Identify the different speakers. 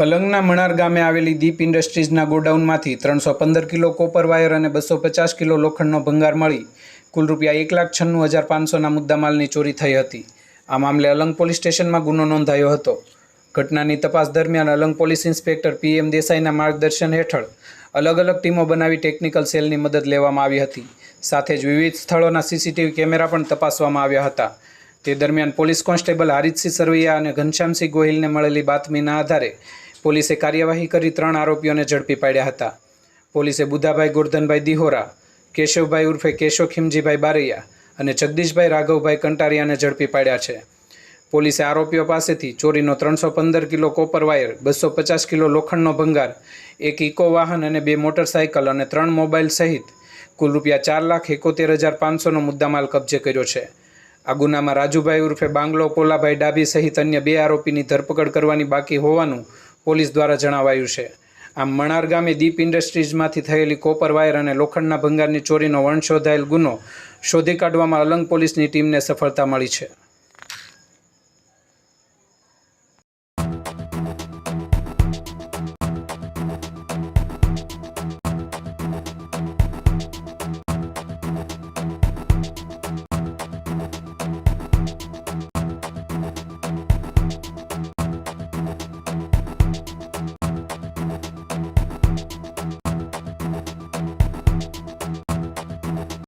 Speaker 1: અલંગના મણાર ગામે આવેલી દીપ ઇન્ડસ્ટ્રીઝના ગોડાઉનમાંથી 315 kilo copper wire અને 250 કિલો લોખંડનો ભંગાર મળી કુલ રૂપિયા 1,96,500ના મુદ્દામાલની ચોરી થઈ હતી. આ મામલે અલંગ પોલીસ સ્ટેશનમાં ગુનો નોંધાયો હતો. ઘટનાની તપાસ દરમિયાન અલંગ પોલીસ ઇન્સ્પેક્ટર PM દેસાઈના માર્ગદર્શન હેઠળ અલગ અલગ ટીમો બનાવી ટેકનિકલ સેલની મદદ લેવામાં આવી હતી. સાથે જ વિવિધ સ્થળોના CCTV કેમેરા પણ તપાસવામાં આવ્યા હતા. તે દરમિયાન પોલીસ કોન્સ્ટેબલ હારિતસિંહ સરવૈયા અને ઘનશ્યામસિંહ ગોહિલને મળેલી બાતમીના આધારે પોલીસે કાર્યવાહી કરી 3 આરોપીઓને ઝડપી પાડ્યા હતા. પોલીસે બુધાભાઈ ગોરધનભાઈ દિહોરા, કેશવભાઈ ઉર્ફે કેશો ખીમજીભાઈ બારૈયા અને જગદીશભાઈ રાઘવભાઈ કંટારિયાને ઝડપી પાડ્યા છે. પોલીસે આરોપીઓ પાસેથી ચોરીનો 315 કિલો કોપર વાયર, 250 કિલો લોખંડનો ભંગાર, એક ઇકો વાહન અને 2 મોટરસાયકલ અને 3 મોબાઈલ સહિત કુલ રૂપિયા 4,71,500નો મુદ્દામાલ કબજે કર્યો છે. આ ગુનામાં રાજુભાઈ ઉર્ફે બાંગલો પોલાભાઈ ડાભી સહિત અન્ય 2 આરોપીની ધરપકડ કરવાની બાકી હોવાનું પોલીસ દ્વારા જણાવાયું છે. આમ મણાર ગામે દીપ ઇન્ડસ્ટ્રીઝમાંથી થયેલી કોપર વાયર અને લોખંડના ભંગારની ચોરીનો વણશોધાયેલ ગુનો શોધી કાઢવામાં અલંગ પોલીસની ટીમને સફળતા મળી છે.